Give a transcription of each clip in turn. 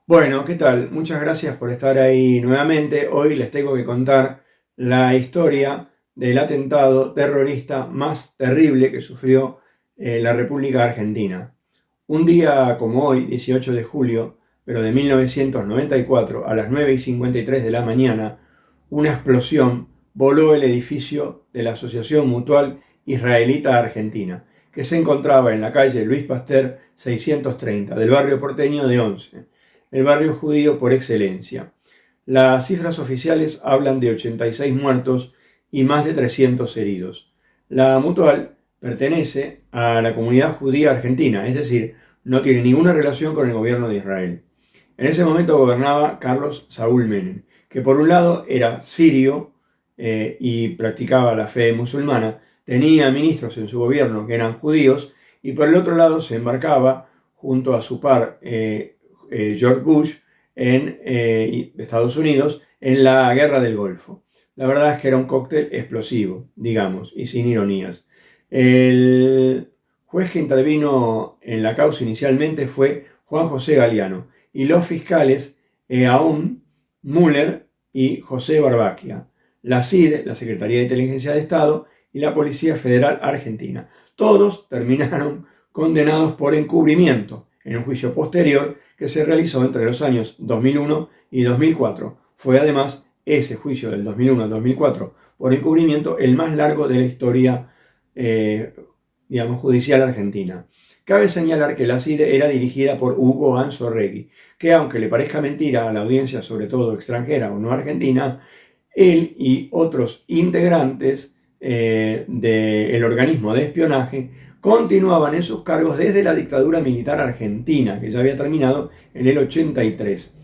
Bueno, ¿qué tal? Muchas gracias por estar ahí nuevamente. Hoy les tengo que contar la historia del atentado terrorista más terrible que sufrió la República Argentina. Un día como hoy, 18 de julio, pero de 1994, a las 9:53 de la mañana, una explosión voló el edificio de la Asociación Mutual Israelita Argentina, que se encontraba en la calle Luis Pasteur 630, del barrio porteño de Once, el barrio judío por excelencia. Las cifras oficiales hablan de 86 muertos y más de 300 heridos. La Mutual pertenece a la comunidad judía argentina, es decir, no tiene ninguna relación con el gobierno de Israel. En ese momento gobernaba Carlos Saúl Menem, que por un lado era sirio y practicaba la fe musulmana, tenía ministros en su gobierno que eran judíos, y por el otro lado se embarcaba junto a su par George Bush en Estados Unidos en la guerra del Golfo. La verdad es que era un cóctel explosivo, digamos, y sin ironías. El juez que intervino en la causa inicialmente fue Juan José Galiano y los fiscales Aún Müller y José Barbaquia, la CID, la Secretaría de Inteligencia de Estado, y la Policía Federal Argentina. Todos terminaron condenados por encubrimiento en un juicio posterior que se realizó entre los años 2001 y 2004. Fue además ese juicio del 2001 al 2004 por encubrimiento el más largo de la historia judicial argentina. Cabe señalar que la CIDE era dirigida por Hugo Anzorregui, que aunque le parezca mentira a la audiencia, sobre todo extranjera o no argentina, él y otros integrantes del organismo de espionaje continuaban en sus cargos desde la dictadura militar argentina, que ya había terminado en el 83.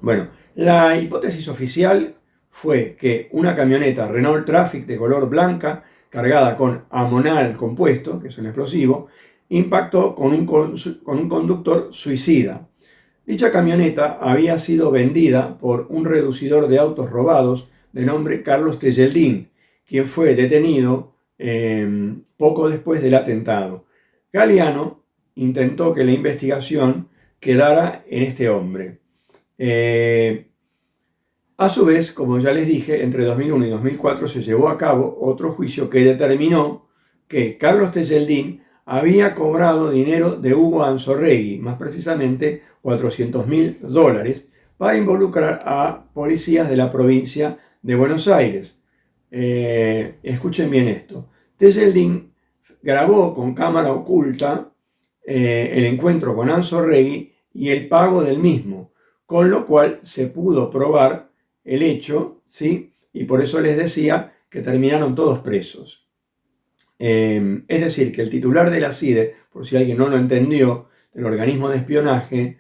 Bueno, la hipótesis oficial fue que una camioneta Renault Traffic de color blanca, cargada con amonal compuesto, que es un explosivo, impactó con un conductor suicida. Dicha camioneta había sido vendida por un reducidor de autos robados de nombre Carlos Tejeldín, quien fue detenido poco después del atentado. Galiano intentó que la investigación quedara en este hombre. A su vez, como ya les dije, entre 2001 y 2004 se llevó a cabo otro juicio que determinó que Carlos Tejeldín había cobrado dinero de Hugo Anzorregui, más precisamente $400.000, para involucrar a policías de la provincia de Buenos Aires. Escuchen bien esto. Tejeldín grabó con cámara oculta el encuentro con Anzorregui y el pago del mismo, con lo cual se pudo probar el hecho, ¿sí? Y por eso les decía que terminaron todos presos. Es decir, que el titular de la CIDE, por si alguien no lo entendió, del organismo de espionaje,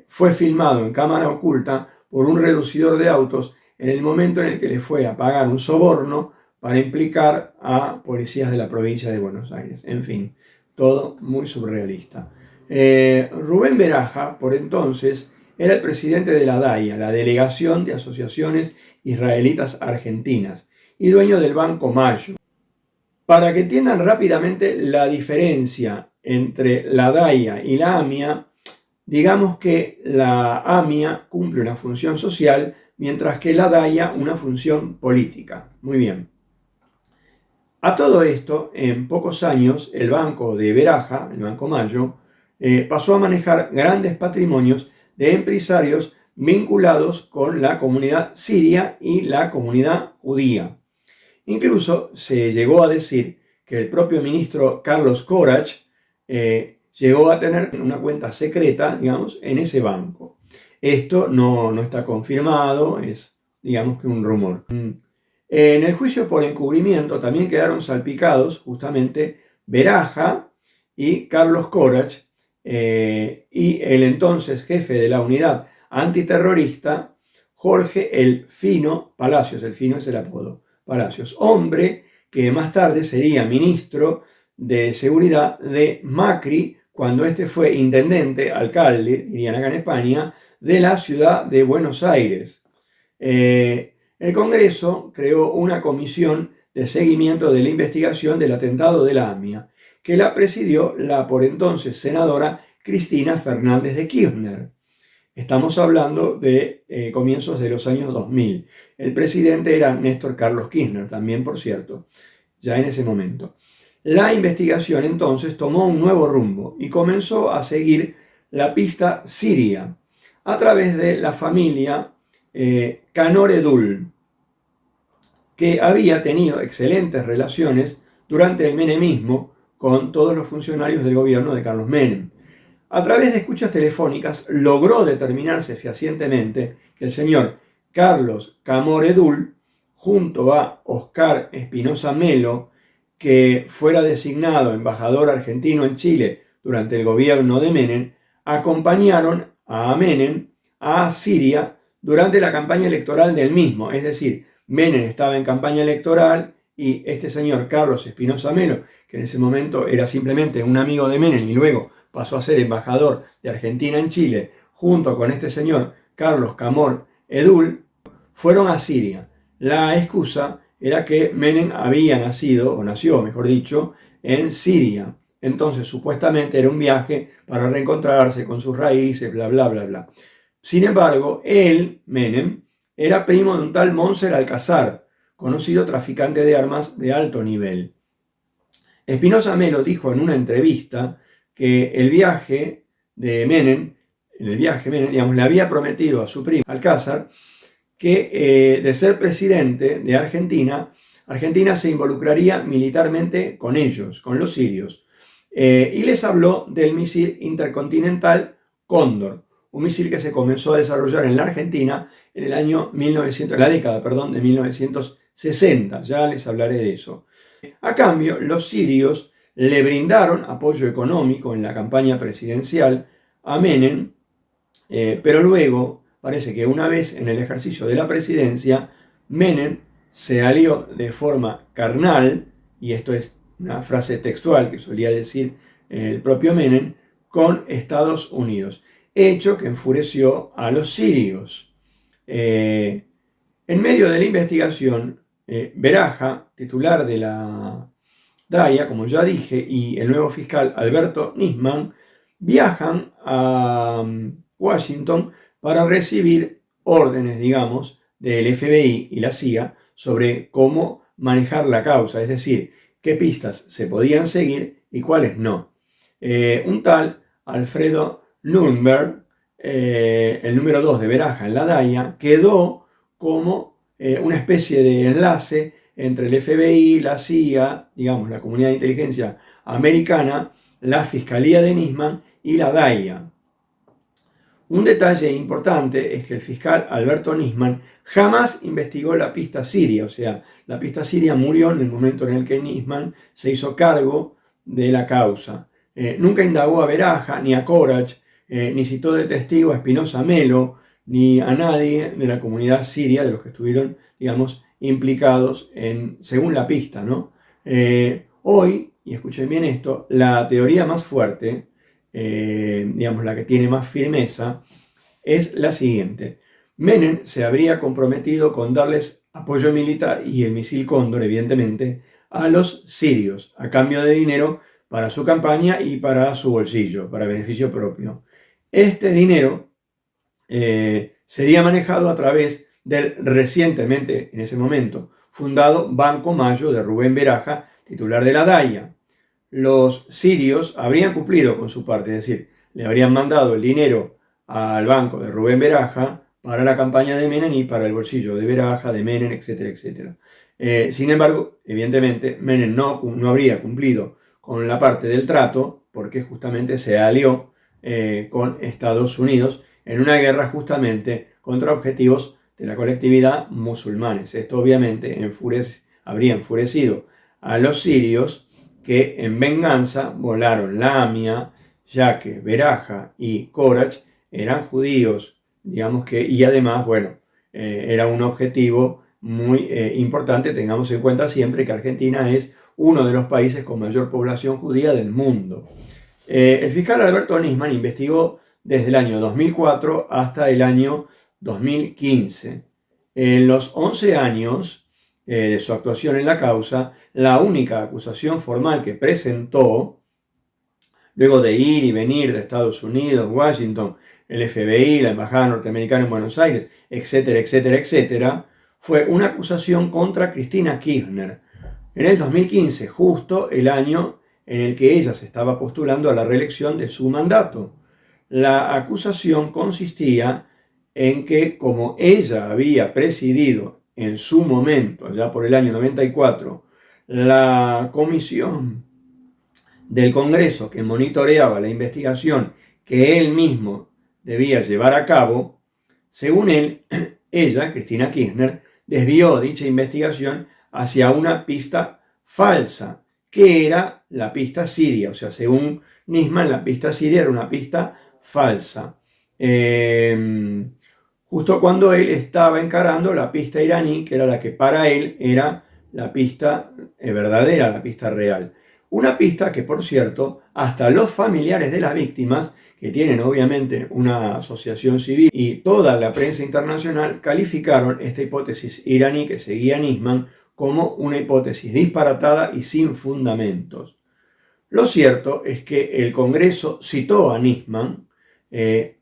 fue filmado en cámara oculta por un reducidor de autos en el momento en el que le fue a pagar un soborno para implicar a policías de la provincia de Buenos Aires. En fin, todo muy surrealista. Rubén Beraja, por entonces, era el presidente de la DAIA, la Delegación de Asociaciones Israelitas Argentinas, y dueño del Banco Mayo. Para que entiendan rápidamente la diferencia entre la DAIA y la AMIA, digamos que la AMIA cumple una función social, mientras que la DAIA una función política. Muy bien. A todo esto, en pocos años, el banco de Beraja, el Banco Mayo, pasó a manejar grandes patrimonios de empresarios vinculados con la comunidad siria y la comunidad judía. Incluso se llegó a decir que el propio ministro Carlos Corach llegó a tener una cuenta secreta, digamos, en ese banco. Esto no está confirmado, es, digamos, que un rumor. En el juicio por encubrimiento también quedaron salpicados justamente Beraja y Carlos Corach, y el entonces jefe de la unidad antiterrorista, Jorge El Fino Palacios. El Fino es el apodo, Palacios, hombre que más tarde sería ministro de Seguridad de Macri cuando este fue intendente, alcalde, dirían acá en España, de la ciudad de Buenos Aires. El Congreso creó una comisión de seguimiento de la investigación del atentado de la AMIA, que la presidió la por entonces senadora Cristina Fernández de Kirchner. Estamos hablando de comienzos de los años 2000. El presidente era Néstor Carlos Kirchner, también por cierto, ya en ese momento. La investigación entonces tomó un nuevo rumbo y comenzó a seguir la pista siria a través de la familia Canor-Edul, que había tenido excelentes relaciones durante el menemismo con todos los funcionarios del gobierno de Carlos Menem. A través de escuchas telefónicas logró determinarse fehacientemente que el señor Carlos Camor-Edul, junto a Oscar Espinosa Melo, que fuera designado embajador argentino en Chile durante el gobierno de Menem, acompañaron a Menem a Siria durante la campaña electoral del mismo. Es decir, Menem estaba en campaña electoral y este señor Carlos Espinosa Melo, que en ese momento era simplemente un amigo de Menem y luego pasó a ser embajador de Argentina en Chile, junto con este señor Carlos Camor-Edul, fueron a Siria. La excusa era que Menem había nacido, o nació, mejor dicho, en Siria. Entonces, supuestamente era un viaje para reencontrarse con sus raíces, bla, bla, bla, bla. Sin embargo, él, Menem, era primo de un tal Monser Alcázar, conocido traficante de armas de alto nivel. Espinosa Melo dijo en una entrevista que el viaje de Menem, digamos, le había prometido a su primo Alcázar que de ser presidente de Argentina, Argentina se involucraría militarmente con ellos, con los sirios. Y les habló del misil intercontinental Cóndor, un misil que se comenzó a desarrollar en la Argentina en el año 1900, la década, perdón, de 1960. Ya les hablaré de eso. A cambio, los sirios le brindaron apoyo económico en la campaña presidencial a Menem, pero luego parece que una vez en el ejercicio de la presidencia, Menem se alió de forma carnal, y esto es una frase textual que solía decir el propio Menem, con Estados Unidos, hecho que enfureció a los sirios. En medio de la investigación, Beraja, titular de la DAIA, como ya dije, y el nuevo fiscal Alberto Nisman viajan a Washington para recibir órdenes, digamos, del FBI y la CIA sobre cómo manejar la causa, es decir, qué pistas se podían seguir y cuáles no. Un tal Alfredo Nürnberg, el número 2 de Beraja en la DAIA, quedó como una especie de enlace entre el FBI, la CIA, digamos, la comunidad de inteligencia americana, la Fiscalía de Nisman y la DAIA. Un detalle importante es que el fiscal Alberto Nisman jamás investigó la pista siria, o sea, la pista siria murió en el momento en el que Nisman se hizo cargo de la causa. Nunca indagó a Beraja, ni a Corach, ni citó de testigo a Espinosa Melo, ni a nadie de la comunidad siria, de los que estuvieron, digamos, implicados según la pista, ¿no? Hoy, y escuchen bien esto, la teoría más fuerte, digamos la que tiene más firmeza, es la siguiente. Menem se habría comprometido con darles apoyo militar y el misil Cóndor, evidentemente, a los sirios, a cambio de dinero para su campaña y para su bolsillo, para beneficio propio. Este dinero sería manejado a través del recientemente, en ese momento, fundado Banco Mayo de Rubén Beraja, titular de la DAIA. Los sirios habrían cumplido con su parte, es decir, le habrían mandado el dinero al banco de Rubén Beraja para la campaña de Menem y para el bolsillo de Beraja, de Menem, etcétera, etcétera. Sin embargo, evidentemente, Menem no habría cumplido con la parte del trato porque justamente se alió con Estados Unidos en una guerra justamente contra objetivos de la colectividad musulmanes. Esto obviamente habría enfurecido a los sirios, que en venganza volaron la AMIA, ya que Beraja y Corach eran judíos, digamos que, y además, bueno, era un objetivo muy importante. Tengamos en cuenta siempre que Argentina es uno de los países con mayor población judía del mundo. El fiscal Alberto Nisman investigó desde el año 2004 hasta el año 2015. En los 11 años de su actuación en la causa, la única acusación formal que presentó, luego de ir y venir de Estados Unidos, Washington, el FBI, la Embajada norteamericana en Buenos Aires, etcétera, etcétera, etcétera, fue una acusación contra Cristina Kirchner en el 2015, justo el año en el que ella se estaba postulando a la reelección de su mandato. La acusación consistía en que, como ella había presidido en su momento, ya por el año 94, la comisión del Congreso que monitoreaba la investigación que él mismo debía llevar a cabo, según él, ella, Cristina Kirchner, desvió dicha investigación hacia una pista falsa, que era la pista siria. O sea, según Nisman, la pista siria era una pista falsa. Justo cuando él estaba encarando la pista iraní, que era la que para él era la pista verdadera, la pista real. Una pista que, por cierto, hasta los familiares de las víctimas, que tienen obviamente una asociación civil, y toda la prensa internacional calificaron esta hipótesis iraní que seguía Nisman como una hipótesis disparatada y sin fundamentos. Lo cierto es que el Congreso citó a Nisman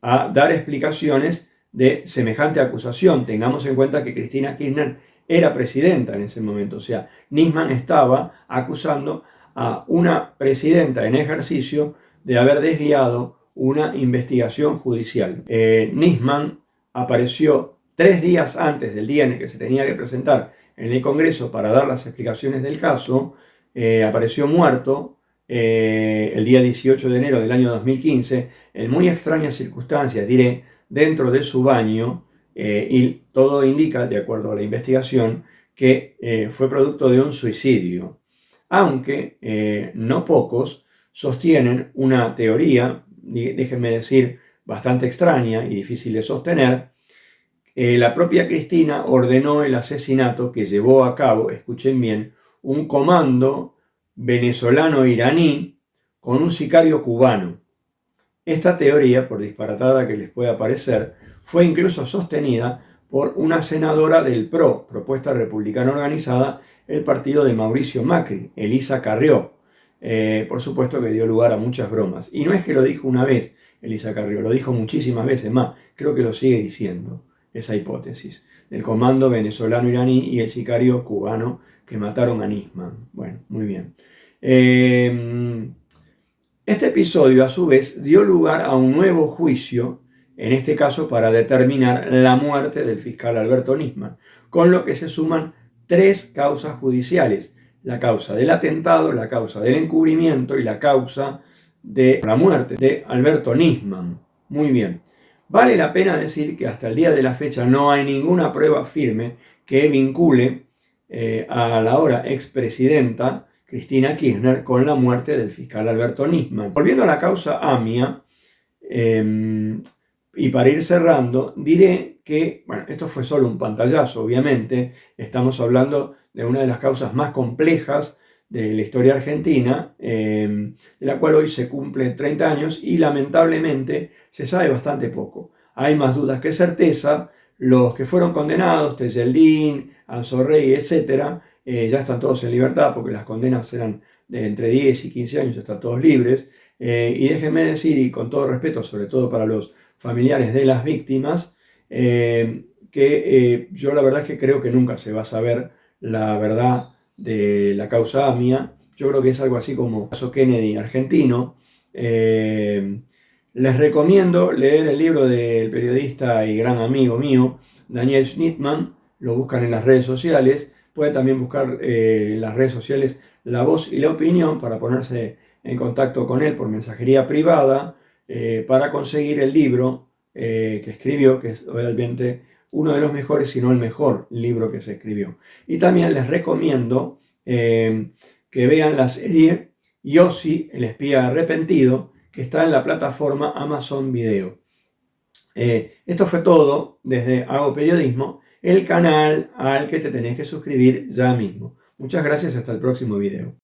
a dar explicaciones de semejante acusación. Tengamos en cuenta que Cristina Kirchner era presidenta en ese momento, o sea, Nisman estaba acusando a una presidenta en ejercicio de haber desviado una investigación judicial. Nisman apareció 3 días antes del día en el que se tenía que presentar en el Congreso para dar las explicaciones del caso, apareció muerto el día 18 de enero del año 2015, en muy extrañas circunstancias, diré, dentro de su baño, y todo indica, de acuerdo a la investigación, que fue producto de un suicidio. Aunque no pocos sostienen una teoría, déjenme decir, bastante extraña y difícil de sostener. La propia Cristina ordenó el asesinato que llevó a cabo, escuchen bien, un comando venezolano-iraní con un sicario cubano. Esta teoría, por disparatada que les pueda parecer, fue incluso sostenida por una senadora del PRO, Propuesta Republicana Organizada, el partido de Mauricio Macri, Elisa Carrió. Por supuesto que dio lugar a muchas bromas. Y no es que lo dijo una vez Elisa Carrió, lo dijo muchísimas veces más. Creo que lo sigue diciendo, esa hipótesis del comando venezolano-iraní y el sicario cubano que mataron a Nisman. Bueno, muy bien. Este episodio, a su vez, dio lugar a un nuevo juicio, en este caso para determinar la muerte del fiscal Alberto Nisman, con lo que se suman 3 causas judiciales: la causa del atentado, la causa del encubrimiento y la causa de la muerte de Alberto Nisman. Muy bien. Vale la pena decir que hasta el día de la fecha no hay ninguna prueba firme que vincule a la ahora expresidenta Cristina Kirchner con la muerte del fiscal Alberto Nisman. Volviendo a la causa AMIA, y para ir cerrando, diré que, bueno, esto fue solo un pantallazo, obviamente. Estamos hablando de una de las causas más complejas de la historia argentina, de la cual hoy se cumplen 30 años y lamentablemente se sabe bastante poco. Hay más dudas que certeza. Los que fueron condenados, Tejeldín, Anzorrey, etc., ya están todos en libertad porque las condenas eran de entre 10 y 15 años, están todos libres. Y déjenme decir, y con todo respeto, sobre todo para los familiares de las víctimas, que yo la verdad es que creo que nunca se va a saber la verdad de la causa AMIA. Yo creo que es algo así como el caso Kennedy argentino. Les recomiendo leer el libro del periodista y gran amigo mío, Daniel Schnittman. Lo buscan en las redes sociales. Pueden también buscar en las redes sociales La Voz y la Opinión para ponerse en contacto con él por mensajería privada para conseguir el libro que escribió, que es realmente uno de los mejores, si no el mejor libro que se escribió. Y también les recomiendo que vean la serie Yossi, el espía arrepentido, que está en la plataforma Amazon Video. Esto fue todo desde Hago Periodismo, el canal al que te tenés que suscribir ya mismo. Muchas gracias, hasta el próximo video.